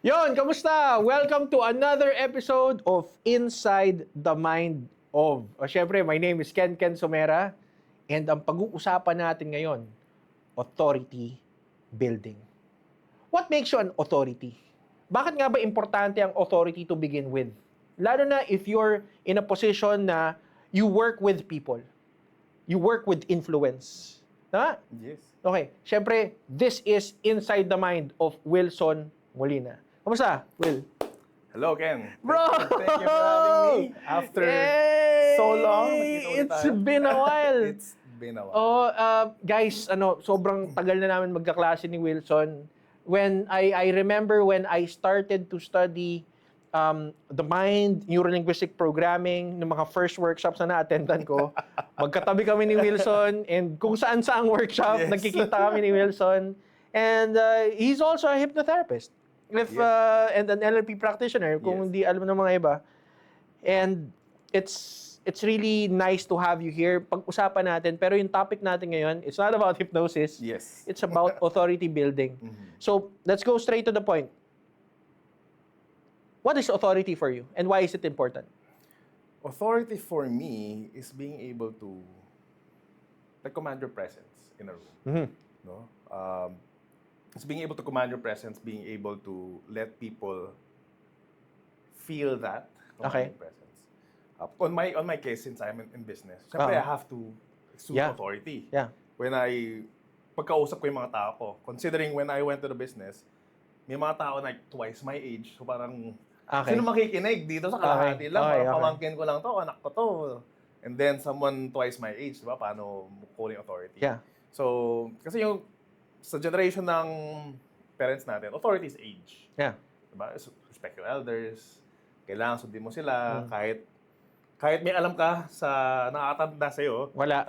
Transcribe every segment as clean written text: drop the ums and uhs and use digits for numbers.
Yon, kamusta? Welcome to another episode of Inside the Mind of. O syempre, my name is Ken Somera and ang pag-uusapan natin ngayon, authority building. What makes you an authority? Bakit nga ba importante ang authority to begin with? Lalo na if you're in a position na you work with people. You work with influence. Ha? Yes. Okay, syempre, this is Inside the Mind of Wilson Molina. Kamusta, Will? Hello, Ken. Bro! Thank you for having me. After Yay! so long, nagkita ulit It's tayo. been a while. It's been a while. Oh, guys, sobrang tagal na namin magkaklase ni Wilson. When I remember when I started to study the mind, neurolinguistic programming, ng mga first workshops na na-attendan ko, magkatabi kami ni Wilson, and kung saan-saang workshop, Yes. nagkikita kami ni Wilson. And he's also a hypnotherapist. And an NLP practitioner, kung Yes. hindi alam ng mga iba. And it's really nice to have you here. Pag-usapan natin, pero yung topic natin ngayon, it's not about hypnosis. Yes. It's about authority building. So, let's go straight to the point. What is authority for you? And why is it important? Authority for me is being able to command your presence in a room. Mhm. No? It's being able to command your presence, being able to let people feel that Okay. commanding presence. On my case, since I'm in business, syempre I have to exude Yeah. authority. Yeah. When pagkausap ko yung mga tao ko, considering when I went to the business, may mga tao like twice my age, so parang, Okay. sino makikinig dito sa kalahati lang, Okay, parang okay. pamangkin ko lang to, anak ko to. And then someone twice my age, di ba, paano calling authority? Yeah. So, kasi sa generation ng parents natin, authority is age. Yeah. Diba? Respect your elders, kailangan sundin mo sila, kahit may alam ka sa nakakatanda sa'yo, Wala.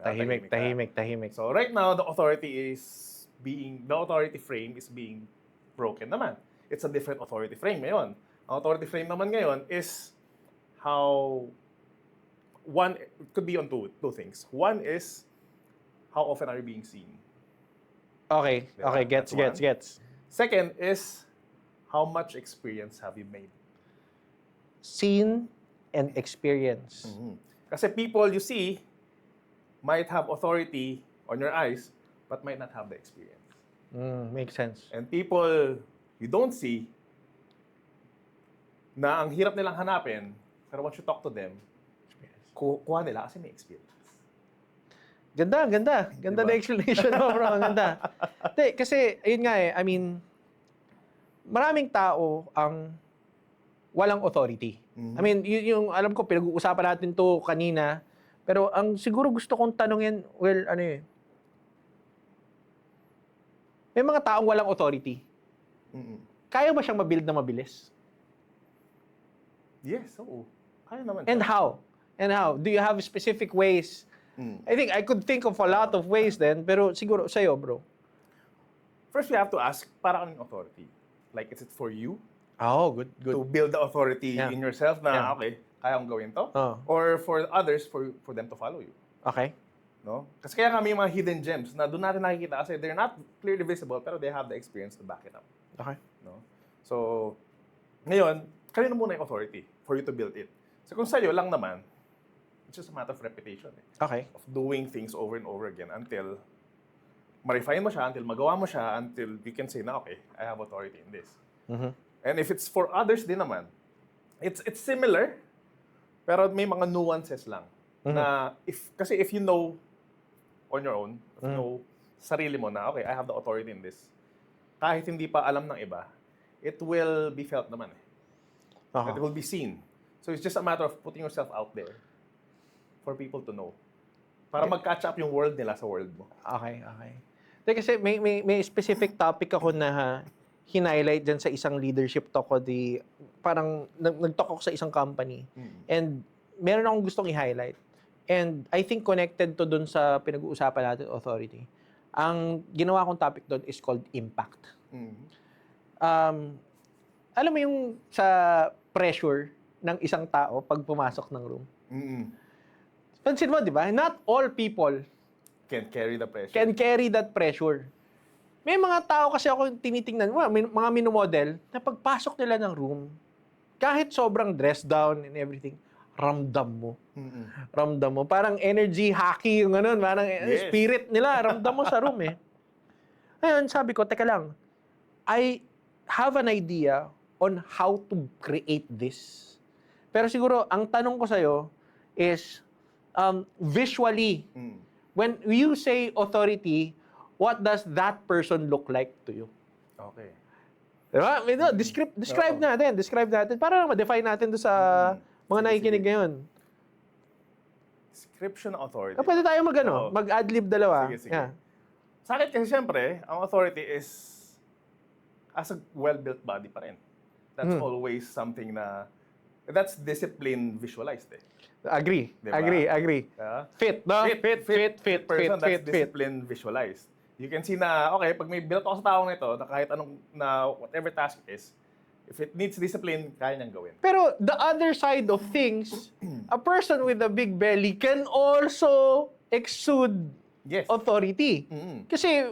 tahimik ka. Tahimik. So right now, the authority frame is being broken naman. It's a different authority frame ngayon. Ang authority frame naman ngayon is it could be on two things. One is, how often are you being seen? Okay. Diba? Okay. That's one. Gets. Second is, how much experience have you made? Seen and experience. Kasi people you see might have authority on your eyes, but might not have the experience. Makes sense. And people you don't see, na ang hirap nilang hanapin, pero once you talk to them, kuha nila kasi may experience. Ganda Diba? na explanation mo, bro. Ang ganda. Kasi, ayun nga I mean, maraming tao ang walang authority. I mean, yung alam ko, pinag-uusapan natin to kanina, pero ang siguro gusto kong tanungin, may mga taong walang authority. Kaya ba siyang mabuild na mabilis? Yes, oo. Kaya naman. And how? Do you have specific ways? I think I could think of a lot of ways then, pero siguro sa'yo, bro. First, we have to ask, para anong authority? Like, is it for you? Oh, good. To build the authority Yeah. in yourself na, Yeah. okay, kaya kong gawin to? Oh. Or for others, for them to follow you? Okay. No? Kasi kaya nga may mga hidden gems na doon natin nakikita kasi they're not clearly visible pero they have the experience to back it up. Okay. No? So, ngayon, kanino muna yung authority for you to build it? So kung sa'yo lang naman, it's just a matter of repetition. Okay. Of doing things over and over again until ma-refine mo siya, until magawa mo siya, until you can say na, okay, I have authority in this. And if it's for others din naman, it's similar, pero may mga nuances lang. Na kasi if you know on your own, if you know sarili mo na, okay, I have the authority in this, kahit hindi pa alam ng iba, it will be felt naman Uh-huh. It will be seen. So it's just a matter of putting yourself out there for people to know. Para mag-catch up yung world nila sa world mo. Okay. Kasi may specific topic ako na hinighlight dyan sa isang leadership talk ko. Parang nag-talk ako sa isang company. And meron akong gustong i-highlight. And I think connected to dun sa pinag-uusapan natin, authority. Ang ginawa kong topic doon is called impact. Alam mo yung sa pressure ng isang tao pag pumasok ng room? Pansin mo, di ba? Not all people Can carry the pressure. can carry that pressure. May mga tao kasi ako tinitingnan, mga minomodel, na pagpasok nila ng room, kahit sobrang dress down and everything, ramdam mo. Ramdam mo. Parang energy hockey yung ganun. Parang Yes. spirit nila. Ramdam mo sa room eh. Ngayon, sabi ko, teka lang. I have an idea on how to create this. Pero siguro, ang tanong ko sa'yo is, visually, when you say authority, what does that person look like to you? Okay. Diba? Describe Oo. natin. Describe natin. Para ma-define natin doon sa mga Sige, nakikinig sige. ngayon. Description ng authority. Pwede tayo Oo. mag-adlib dalawa. Sige, sige. Yeah. Sa akin kasi siyempre, ang authority is as a well-built body pa rin. That's always something na, that's discipline visualized eh. Agree. Diba? Agree. Yeah? Fit, no? Fit person, that's fit. discipline visualized. You can see na, okay, pag may built ako sa taong ito, na kahit anong, na whatever task it is, if it needs discipline, kaya niyang gawin. Pero the other side of things, a person with a big belly can also exude Yes. authority. Mm. Kasi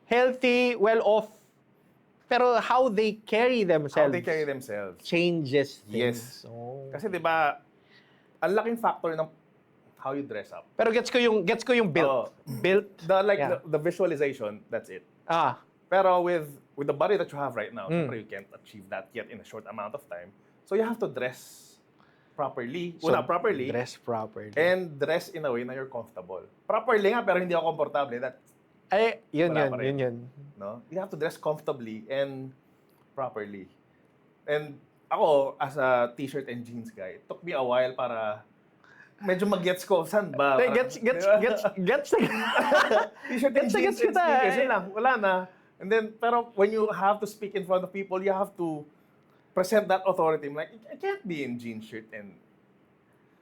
healthy, well-off, pero how they carry How themselves they carry themselves. changes Yes. things. Oh. Kasi 'di ba, ang laking factor ng how you dress up. Pero gets ko yung built. Oo. Built. The visualization, that's it. Ah, Pero with the body that you have right now, syempre you can't achieve that yet in a short amount of time. So you have to dress properly. so Properly. dress properly. And dress in a way na you're comfortable. Properly nga, pero hindi ako komportable. Ay, Wala pa rin. yun. No? You have to dress comfortably and properly. And ako, as a t-shirt and jeans guy, it took me a while para medyo mag-gets ko, saan ba? Hey, Parang, gets t-shirt and Gets jeans and kita, sneakers, eh. yun lang, wala na. And then, pero when you have to speak in front of people, you have to present that authority. I'm like, I can't be in jeans shirt and...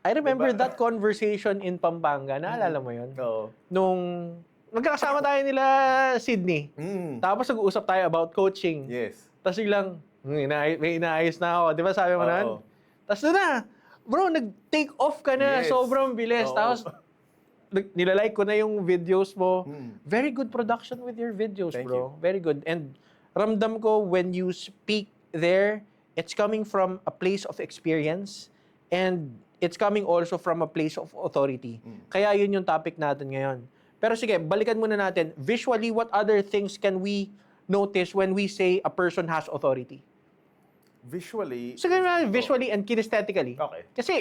I remember Diba? that conversation in Pampanga. Naalala mo yun? No. Nung magkakasama tayo nila Sydney. Tapos nag-uusap tayo about coaching. Yes. Tapos biglang, may inaayos na ako. Di ba sabi mo Oo. nun? Tapos doon na, bro, nag-take off ka na. Yes. Sobrang bilis. Oo. Tapos, nilalike ko na yung videos mo. Very good production with your videos, Thank bro. Very good. And ramdam ko when you speak there, it's coming from a place of experience and it's coming also from a place of authority. Kaya yun yung topic natin ngayon. Pero sige, balikan muna natin. Visually, what other things can we notice when we say a person has authority? Visually... Sige na, visually and kinesthetically. Okay. Kasi,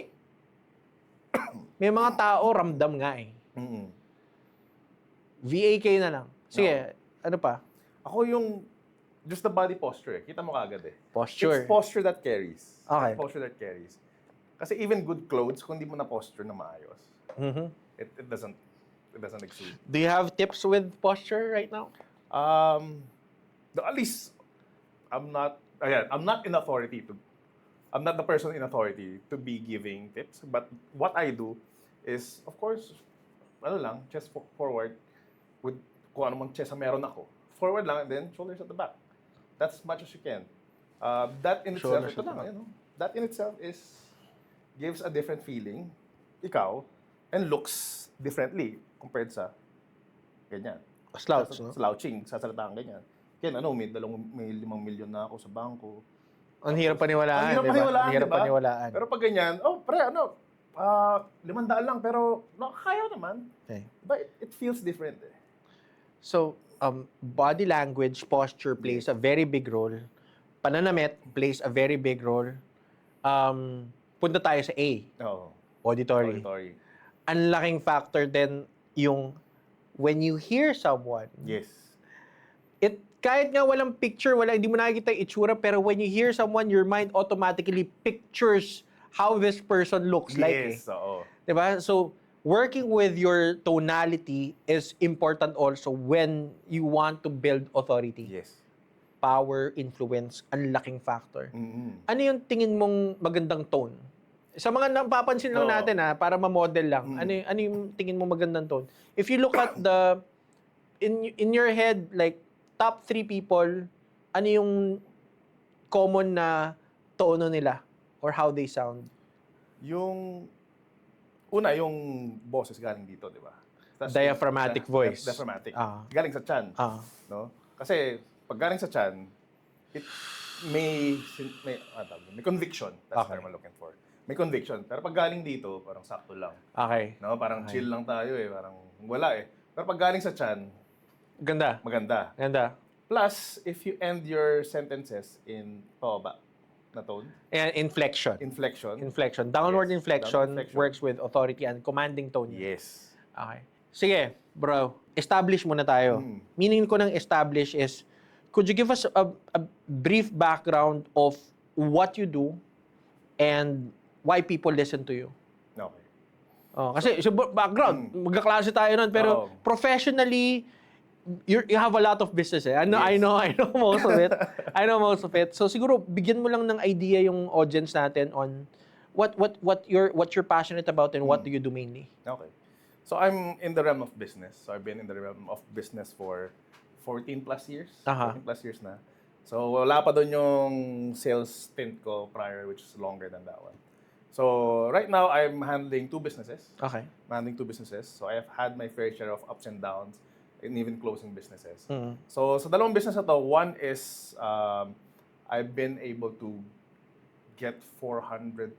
may mga tao ramdam nga eh. VAK na lang. Sige, ano pa? Ako yung... Just the body posture eh. Kita mo kagad eh. Posture. It's posture that carries. Okay. It's posture that carries. Kasi even good clothes, kung di mo na posture na maayos, Mhm. it doesn't exude. Do you have tips with posture right now? At least I'm not in authority to I'm not the person in authority to be giving tips, but what I do is of course chest forward with kung ano mang chest na meron ako. Forward lang and then shoulders at the back. That's as much as you can. That in itself, Shoulders at the back. That in itself gives a different feeling, ikaw, and looks differently compared sa ganyan. Slouch, no? Slouching, sasalita kang ganyan. Kaya may 5 milyon na ako sa bangko. Ang hirap paniwalaan, Ang hirap diba? paniwalaan, Ang hirap diba? paniwalaan. Pero pag ganyan, 500 lang, pero kaya naman. Okay. But it feels different eh. So, body language, posture plays a very big role. Pananamit plays a very big role. Punta tayo sa A, Oo. auditory. Auditory. Ang laking factor din yung when you hear someone, Yes. kahit nga walang picture, hindi mo nakikita yung itsura, pero when you hear someone, your mind automatically pictures how this person looks like. Yes, oo. Diba? So, working with your tonality is important also when you want to build authority. Yes. Power, influence, ang laking factor. Mm-hmm. Ano yung tingin mong magandang tone? Sa mga napapansin lang Oo. natin para ma-model lang, ano yung tingin mong magandang tone? If you look at in your head, like, top 3 people, ano yung common na tono nila or how they sound? Yung boses galing dito, di ba? Tas Diaphragmatic voice. Diaphragmatic. Ah. Galing sa chan. Ah. No? Kasi pag galing sa tiyan, it may conviction. That's the Okay. term I'm looking for. May conviction. Pero pag galing dito, parang sakto lang. Okay. No, parang Okay. chill lang tayo eh, parang wala eh. Pero pag galing sa tiyan, Ganda. maganda. Ganda. Plus, if you end your sentences in pababa na tone, And inflection. inflection. Inflection. Downward Yes, inflection downward inflection. works with authority and commanding tone. Yes. Okay. Sige, bro. Establish muna tayo. Meaning ko ng establish is, could you give us a brief background of what you do and why people listen to you? Okay. Oh, kasi sa background, magkaklase tayo nun, pero Oo. professionally, you have a lot of business eh. I know most of it. I know most of it. So siguro bigyan mo lang ng idea yung audience natin on what you're passionate about and what do you do mainly. Okay. So I'm in the realm of business. So I've been in the realm of business for 14 plus years. Aha. 14 plus years na. So wala pa doon yung sales stint ko prior, which is longer than that one. So right now, I'm handling two businesses. Okay. I'm handling two businesses. So I have had my fair share of ups and downs and even closing businesses. So sa dalawang business na to, one is I've been able to get 400%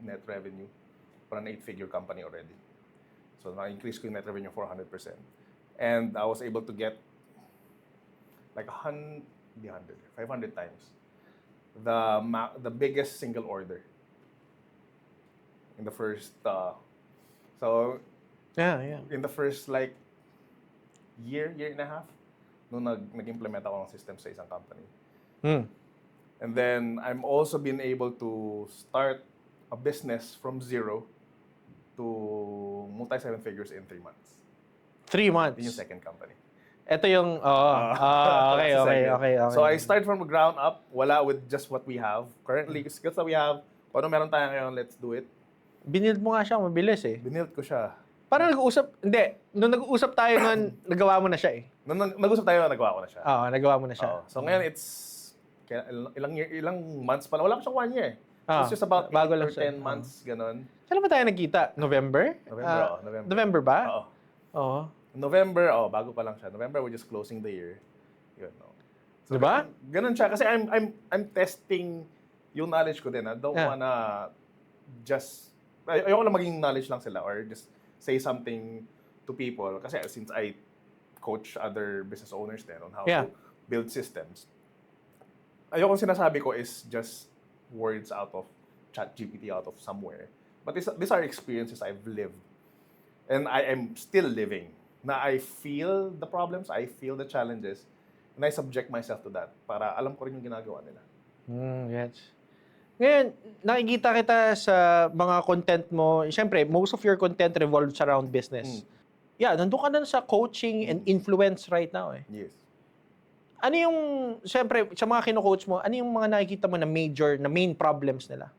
net revenue for an 8-figure company already. So na-increase ko yung net revenue 400%. And I was able to get like 500 times the biggest single order in the first so Yeah. in the first like year and a half nung nag-implement ako ng system sa isang company. And then I'm also been able to start a business from zero to multi-7 figures in 3 months. 3 months. Yun yung second company. Ito yung, okay. So I start from the ground up, wala with just what we have. Currently, skills that we have, kung ano meron tayo ngayon, let's do it. Binild mo nga siya, mabilis eh. Binild ko siya. Parang nung nag-uusap tayo nun, nagawa mo na siya eh. Nung nag-usap tayo, nagawa ko na siya. Oo, nagawa mo na siya. Oo. So ngayon, it's ilang months pa lang. Wala pa siyang 1 year. It's just about 8 bago or lang siya. 10 months, ganun. Kailan ba tayo nagkita? November? November. November ba? Oo. Oo. November, bago pa lang siya. November, we're just closing the year. Yun, no. So, Diba? Ganun siya. Kasi I'm testing yung knowledge ko din. I don't wanna just... Ayoko lang maging knowledge lang sila or just say something to people. Kasi since I coach other business owners din on how to build systems, ayoko sinasabi ko is just words out of ChatGPT, out of somewhere. But these are experiences I've lived. And I am still living. Na I feel the problems, I feel the challenges, and I subject myself to that para alam ko rin yung ginagawa nila. Yes. Ngayon, nakikita kita sa mga content mo. Siyempre, most of your content revolves around business. Yeah, nandun ka na sa coaching and influence right now eh. Yes. Ano yung, siyempre, sa mga kino-coach mo, ano yung mga nakikita mo na main problems nila?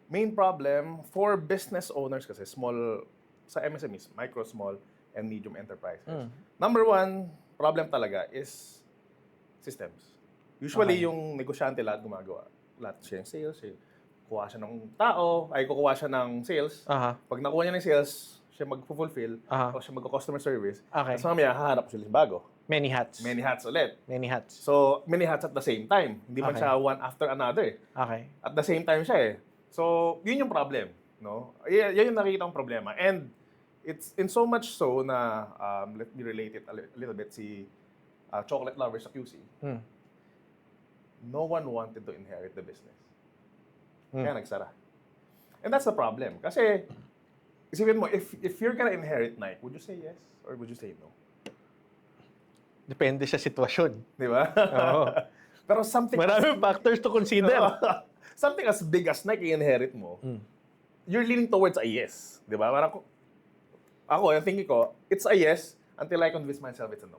Main problem for business owners kasi small, sa MSMEs, micro, small, and medium enterprises. Number one problem talaga is systems. Usually, yung negosyante lahat gumagawa. Lahat siya yung sales, kukuha siya ng tao, kukuha siya ng sales. Pag nakuha niya ng sales, siya mag-fulfill, o siya mag-customer service. Okay. Tapos mamaya, hahanap siya ng bago. Many hats. Many hats ulit. Many hats. So, many hats at the same time. Hindi man Okay. siya one after another. Okay. At the same time siya eh. So, yun yung problem. No? Yan yung nakikita kong problema. And it's in so much so na, let me relate it a little bit, si Chocolate Lover sa QC. No one wanted to inherit the business. Kaya nagsara. And that's the problem. Kasi, isipin mo, if you're gonna inherit Nike, would you say yes or would you say no? Depende sa sitwasyon. Di ba? Oo. Pero something Maraming factors to consider. something as big as Nike inherit mo, you're leaning towards a yes. Di ba? Parang ako, yung thinking ko, it's a yes until I convince myself it's a no.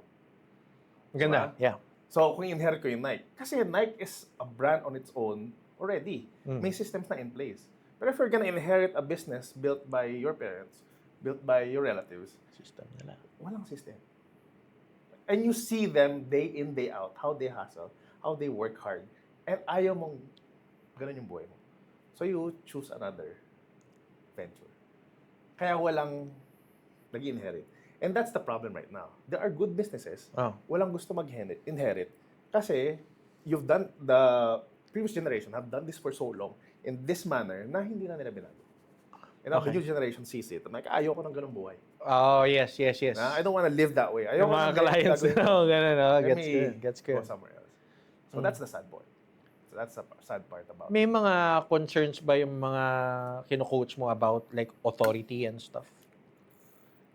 Ganda. Diba? Yeah. So, kung inherit ko yung Nike, kasi Nike is a brand on its own already. May systems na in place. But if you're gonna inherit a business built by your parents, built by your relatives, System nila. walang system. And you see them day in, day out, how they hustle, how they work hard. And ayaw mong ganun yung buhay mo. So you choose another venture. Kaya walang nag-inherit. And that's the problem right now. There are good businesses, Oh. walang gusto mag-inherit. Kasi the previous generation have done this for so long in this manner na hindi na nila binago. And now the Okay. new generation sees it. I'm like, ayoko ng ganung buhay. Oh, yes. Na, I don't want to live that way. Yung Ayoko mga ng clients, gagawin ko. no, ganun, no? Let Gets me good. Gets go good. somewhere else. So that's the sad part. So that's the sad part about it. May mga concerns ba yung mga kino-coach mo about like authority and stuff?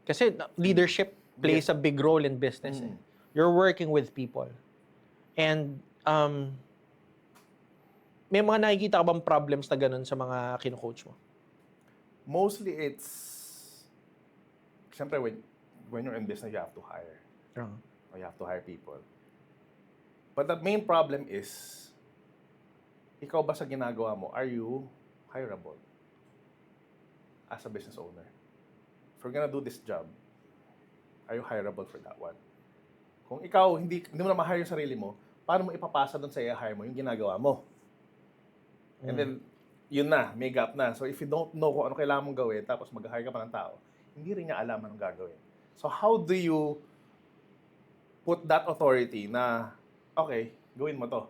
Kasi leadership plays a big role in business. Eh. You're working with people. And may mga nakikita ka bang problems na ganun sa mga kino-coach mo? Mostly it's, siyempre when you're in business, you have to hire. Or you have to hire people. But the main problem is, ikaw ba sa ginagawa mo, are you hireable as a business owner? If you're gonna do this job, are you hireable for that one? Kung ikaw, hindi mo na ma-hire yung sarili mo, paano mo ipapasa doon sa i-hire mo yung ginagawa mo? And then, yun na, may gap na. So if you don't know kung ano kailangan mong gawin, tapos mag-hire ka pa ng tao, hindi rin niya alam anong gagawin. So how do you put that authority na, okay, gawin mo to.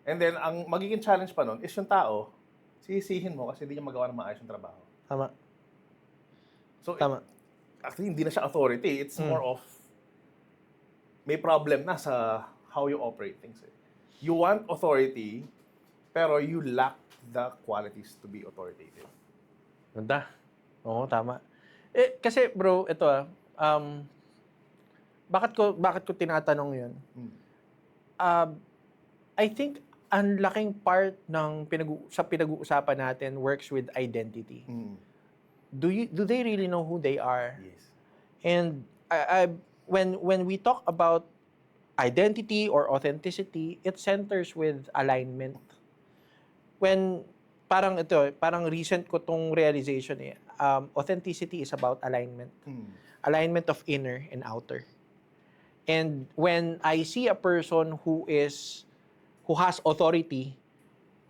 And then, ang magiging challenge pa nun is yung tao, sisihin mo kasi hindi niya magawa ng maayos yung trabaho. Tama. So, Tama. actually, hindi na siya authority. It's more of, may problem na sa how you operate things. Eh. You want authority, pero you lack the qualities to be authoritative. Ganda. Oo, tama. Kasi bro, ito bakit ko tinatanong 'yun? I think ang laking part ng pinag-uusapan natin works with identity. Do they really know who they are? Yes. And when we talk about identity or authenticity, it centers with alignment. When parang recent ko tong realization authenticity is about alignment. Alignment of inner and outer. And when I see a person who has authority,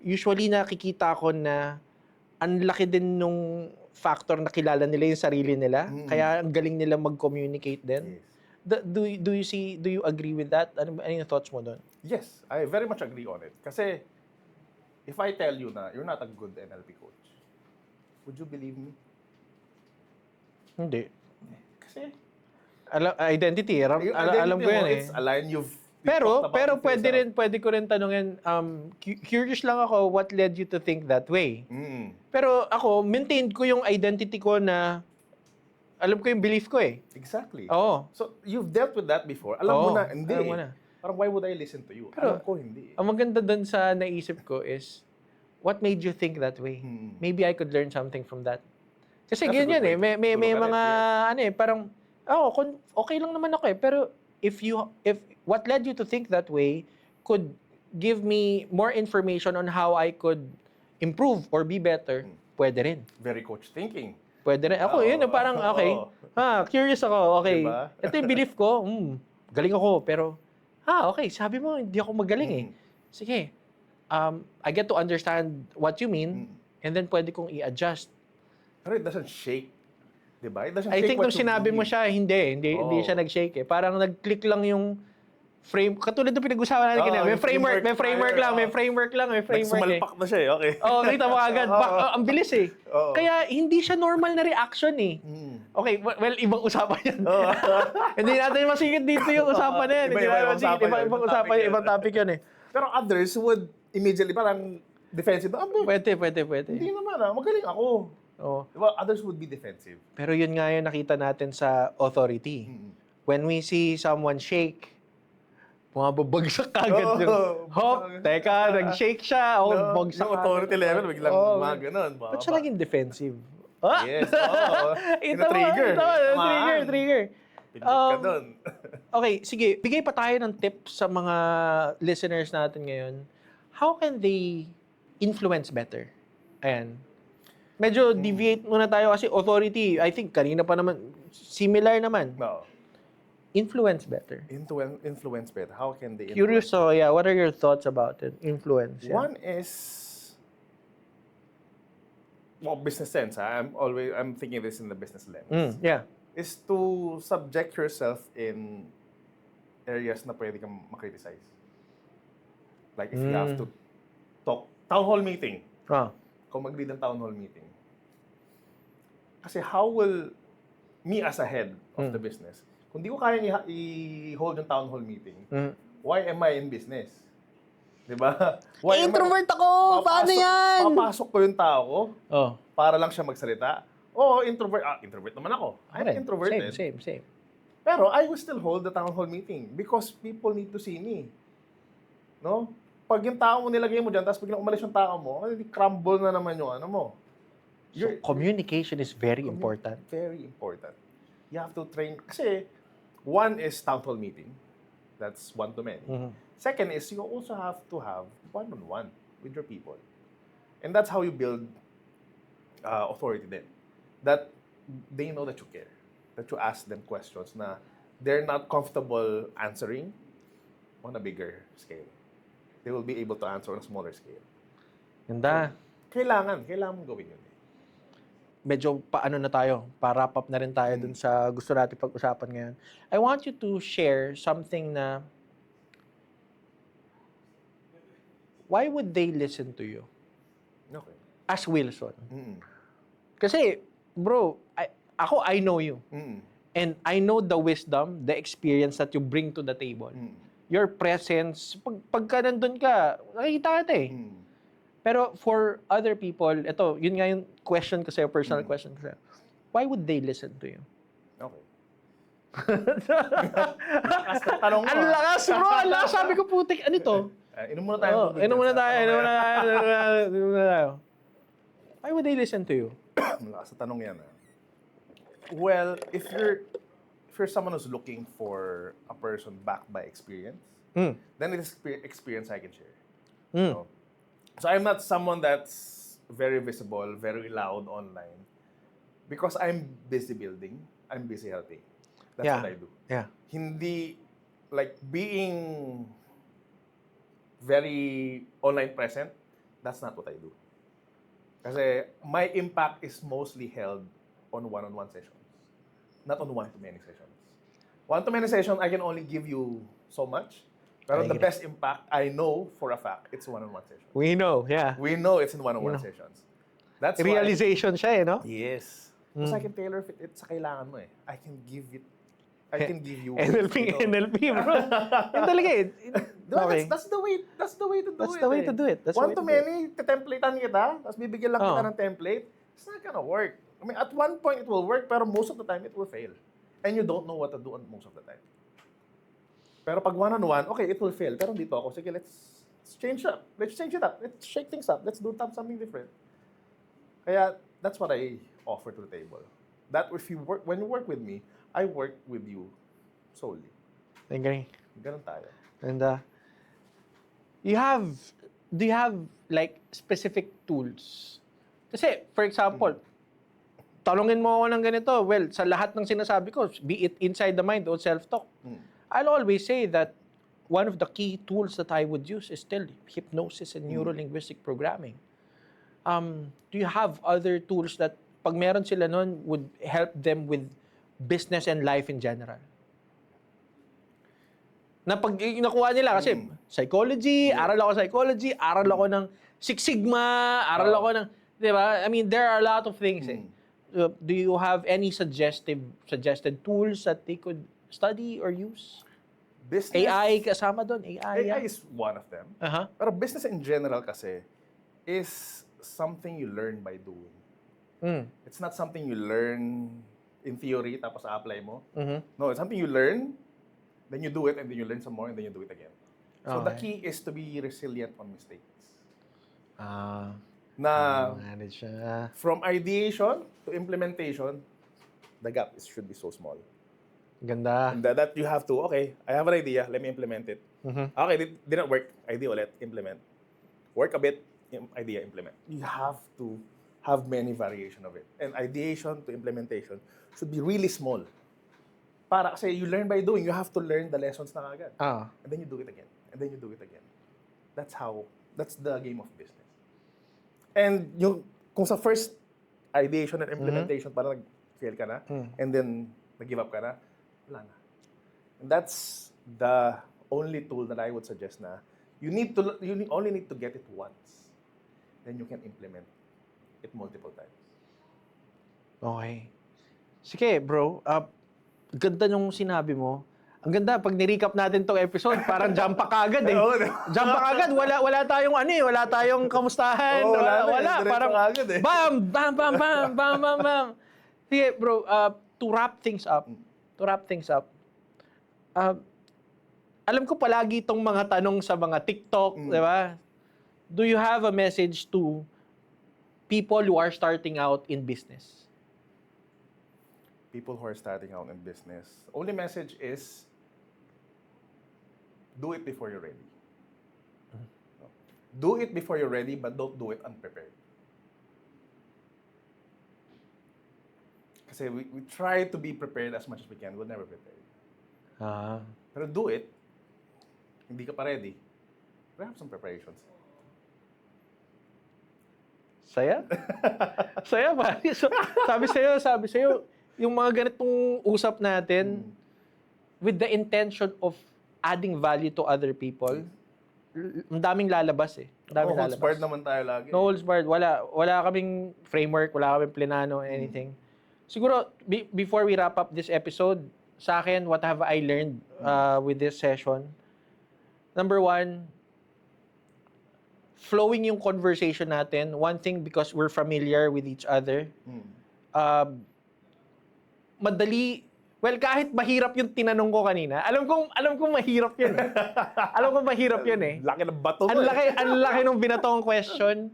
usually nakikita ko na ang laki din nung factor na kilala nila yung sarili nila. Kaya ang galing nila mag-communicate din. Yes. Do you agree with that? Ano yung thoughts mo doon? Yes, I very much agree on it. Kasi, if I tell you na you're not a good NLP coach, would you believe me? Hindi. Kasi, Identity, alam ko yan eh. It's aligned, Pero pwede pwede ko rin tanungin, curious lang ako, what led you to think that way? Pero ako, maintained ko yung identity ko na, alam ko yung belief ko eh. Exactly. Oo. So, you've dealt with that before. Alam mo na, hindi. Alam mo na. Parang, why would I listen to you? Pero, alam ko, hindi. Ang maganda dun sa naisip ko is, what made you think that way? Maybe I could learn something from that. Kasi That's a ganyan good eh, way may to look at mga, it, parang, okay lang naman ako eh, pero if what led you to think that way could give me more information on how I could improve or be better, pwede rin. Very coach thinking. Pwede rin. Ako, yun, parang, okay. Curious ako, okay. Diba? Ito yung belief ko, galing ako, pero, okay, sabi mo, hindi ako magaling eh. Sige, I get to understand what you mean, and then pwede kong i-adjust. Pero it doesn't shake. Diba? It doesn't I shake think what nung you sinabi mo believe. siya, hindi siya nag-shake eh. Parang nag-click lang yung frame. Katulad ng pinag-usapan natin kanina. May framework lang eh. Nagsumalpak na siya eh, okay. Kita mo agad. Ang bilis eh. Oo. Kaya hindi siya normal na reaction eh. Okay, well, ibang usapan yan. Hindi natin masigit dito yung usapan na yan. Ibang usapan yan, ibang topic yan eh. Pero others would immediately parang defensive. Pwede. Hindi naman magaling ako. Oo. Diba? Others would be defensive. Pero yun nga yung nakita natin sa authority. When we see someone shake, bumabagsak agad yung, hop, teka, nag-shake siya, bagsak Yung authority level, biglang mga ganun. Ba't siya naging defensive? Yes, trigger. Trigger. Pinit ka dun. Okay, sige, bigay pa tayo ng tips sa mga listeners natin ngayon. How can they influence better? Ayan. Medyo deviate muna tayo kasi authority, I think kanina pa naman, similar naman. No. Influence better. Influence better. How can they influence? Curious, so yeah, what are your thoughts about it? Influence. Yeah. One is, business sense. I'm thinking this in the business lens. Yeah. is to subject yourself in areas na pwede kang makriticize. Like if you have to talk, town hall meeting, Ah. kung mag-lead ng town hall meeting. Kasi how will me as a head of the business, kung di ko kaya i-hold yung town hall meeting, why am I in business? Diba? Why am I- Introvert ako! Paano yan? Papasok ko yung tao ko Oh. para lang siya magsalita. Oo, introvert. Introvert naman ako. I'm Okay. introverted. Same. Pero I will still hold the town hall meeting because people need to see me. No? Pag yung tao mo nilagay mo dyan, tapos biglang umalis yung tao mo, crumble na naman yung ano mo. So, communication is very important. Very important. You have to train. Kasi, one is town hall meeting. That's one to many. Second is, you also have to have one-on-one with your people. And that's how you build authority then. That they know that you care. That you ask them questions na they're not comfortable answering on a bigger scale. They will be able to answer on a smaller scale. Ganda. Kailangan mong gawin yun. Medyo paano na tayo, pa-wrap up na rin tayo dun sa gusto natin pag-usapan ngayon. I want you to share something na why would they listen to you Okay. as Wilson? Mm. Kasi, bro, I know you. And I know the wisdom, the experience that you bring to the table. Your presence, pagka nandun ka, nakikita kita eh. Pero for other people, ito, yun nga yung question ko sa'yo, personal question ko sa'yo. Why would they listen to you? Okay. Tanong mo. Ang lakas, bro! Ang lakas! Sabi ko, putik, ano ito? Inom muna tayo. Inom muna tayo. Why would they listen to you? Malakas sa tanong yan. Well, if you're someone who's looking for a person backed by experience, then it is experience I can share. So I'm not someone that's very visible, very loud online, because I'm busy building, I'm busy helping. That's what I do. Yeah. Hindi, like, being very online present, that's not what I do. Kasi my impact is mostly held on one-on-one sessions, not on one-to-many sessions. One-to-many session, I can only give you so much, pero the best impact, I know for a fact, it's one-on-one session. We know, yeah. We know it's in one-on-one sessions. That's why- Realization siya eh, no? Yes. Because I can tailor fit it sa kailangan mo eh. I can give you NLP, bro. Yun talaga eh. Okay. That's the way to do That's it. the way to do it. That's the One way to to do it. many, templatean kita, tapos bibigyan lang kita ng template, it's not gonna work. I mean, at one point it will work, pero most of the time it will fail. And you don't know what to do on most of the time. Pero pag one-on-one, okay, it will fail. Pero dito ako, sige, let's change up. Let's change it up. Let's shake things up. Let's do something different. Kaya, that's what I offer to the table. That when you work with me, I work with you solely. Galing. Ganun tayo. And do you have like specific tools? Kasi, for example, talungin mo ako ng ganito, well, sa lahat ng sinasabi ko, be it inside the mind or self-talk, I'll always say that one of the key tools that I would use is still hypnosis and neuro-linguistic programming. Do you have other tools that pag meron sila nun would help them with business and life in general? Na pag nakuha nila kasi psychology, aral ako psychology, aral ako ng Six Sigma, aral ako ng, di ba? I mean, there are a lot of things eh. Do you have any suggested tools that they could study or use? Business, AI kasama doon, AI. AI is one of them. Pero business in general kasi is something you learn by doing. It's not something you learn in theory tapos apply mo. No, it's something you learn, then you do it, and then you learn some more, and then you do it again. So the key is to be resilient on mistakes. Manage siya. From ideation to implementation, the gap should be so small. Ganda. And that you have to, okay, I have an idea, let me implement it. Okay, didn't work, idea ulit, implement. Work a bit, idea, implement. You have to have many variation of it. And ideation to implementation should be really small. Para kasi you learn by doing, you have to learn the lessons na agad. And then you do it again. And then you do it again. That's the game of business. And kung sa first ideation and implementation, parang nag-fail ka na, and then nag-give up ka na, wala na. And that's the only tool that I would suggest na only need to get it once. Then you can implement it multiple times. Okay. Sige, bro. Ganda nung sinabi mo. Ang ganda, pag ni-recap natin tong episode, parang jump pa kagad eh. Oo, Jump pa kagad. Wala tayong wala tayong kamustahan. Oo, wala na eh. Wala. Diretso Parang kagad eh. bam, bam, bam, bam, bam, bam, bam. Sige, bro. To wrap things up, alam ko palagi itong mga tanong sa mga TikTok, di ba? Do you have a message to people who are starting out in business? People who are starting out in business, only message is, do it before you're ready. Do it before you're ready, but don't do it unprepared. Kasi we try to be prepared as much as we can. We'll never prepare. Pero do it. Hindi ka pa ready. Perhaps some preparations. Saya? Saya ba? So, sabi sa'yo, yung mga ganitong usap natin, with the intention of adding value to other people, ang daming lalabas eh. Ang daming holds lalabas. barred naman tayo lagi. No holds barred. Wala kaming framework, wala kaming plenano, anything. Siguro, before we wrap up this episode, sa akin, what have I learned with this session? Number one, flowing yung conversation natin. One thing, because we're familiar with each other. Madali, well, kahit mahirap yung tinanong ko kanina, alam kong mahirap yun eh. Alam kong mahirap yun eh. Laki ng bato mo. Ang laki nung binatong question.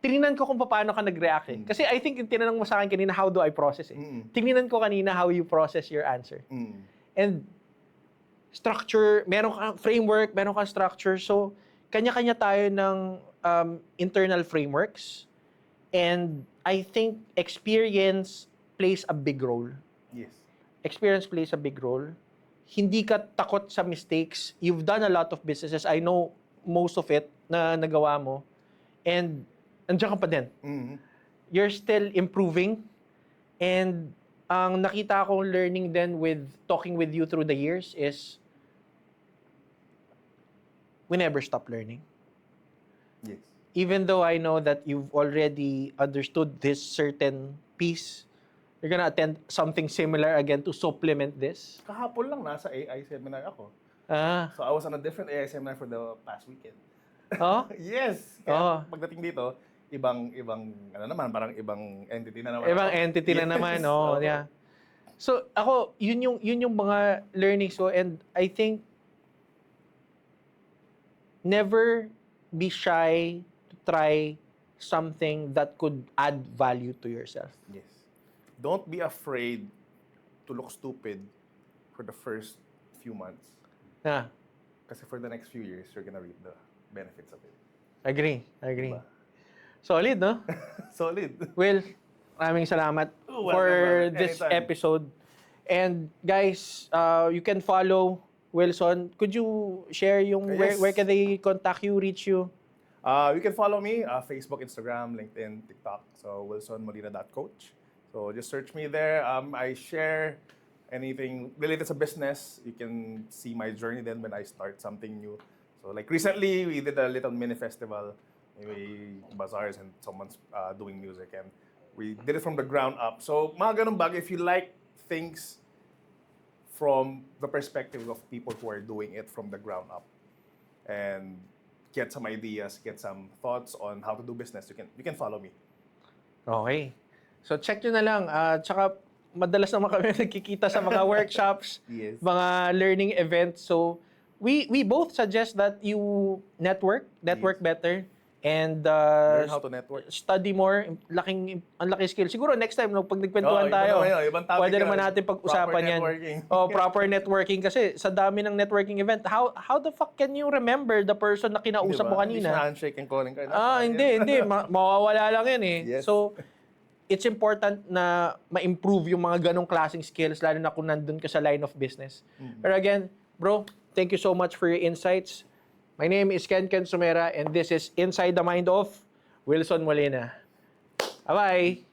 Tinignan ko kung paano ka nag-react eh. Kasi I think yung tinanong mo sa akin kanina, how do I process it? Tinignan ko kanina how you process your answer. And structure, meron kang framework, meron kang structure. So, kanya-kanya tayo ng internal frameworks. And I think experience plays a big role. Yes. Experience plays a big role. Hindi ka takot sa mistakes. You've done a lot of businesses. I know most of it na nagawa mo. And andiyan ka pa din. You're still improving. And ang nakita kong learning then with talking with you through the years is we never stop learning. Yes. Even though I know that you've already understood this certain piece, you're gonna attend something similar again to supplement this. Kahapon lang nasa AI seminar ako. So I was on a different AI seminar for the past weekend. Oh? Yes. Kaya pagdating dito, ibang parang ibang entity na naman. Ibang ako. entity na Yes. naman, oh, yeah. So ako, yun yung mga learnings ko, and I think never be shy to try something that could add value to yourself. Yes. Don't be afraid to look stupid for the first few months. Kasi for the next few years, you're gonna reap the benefits of it. Agree. Diba? Solid, no? Solid. Well, maraming salamat Welcome, for brother. this Anytime. episode. And guys, you can follow Wilson. Could you share yung Yes. where can they contact you, reach you? You can follow me, Facebook, Instagram, LinkedIn, TikTok. So, wilsonmolina.coach. So, just search me there. I share anything related to business. You can see my journey then when I start something new. So, like recently, we did a little mini festival. Maybe bazaars and someone's doing music. And we did it from the ground up. So, mga ganun bagay, if you like things from the perspective of people who are doing it from the ground up and get some ideas, get some thoughts on how to do business, you can follow me. Okay. So check nyo na lang. Tsaka madalas naman kami nagkikita sa mga workshops, Yes. mga learning events. So we both suggest that you network Yes. better, and Learn how to network. study more. Ang laking skill. Siguro next time, no, pag nagkwentuhan Oo, iba tayo, naman yun, ibang topic pwede yun. naman natin pag-usapan Proper yan. networking. Proper networking. Kasi sa dami ng networking event, how the fuck can you remember the person na kinausap mo Hindi siya kanina? handshake and calling card. Hindi. Mawawala lang yan eh. Yes. So, it's important na ma-improve yung mga ganong klaseng skills, lalo na kung nandun ka sa line of business. Pero again, bro, thank you so much for your insights. My name is Ken Sumera, and this is Inside the Mind of Wilson Molina. Bye-bye!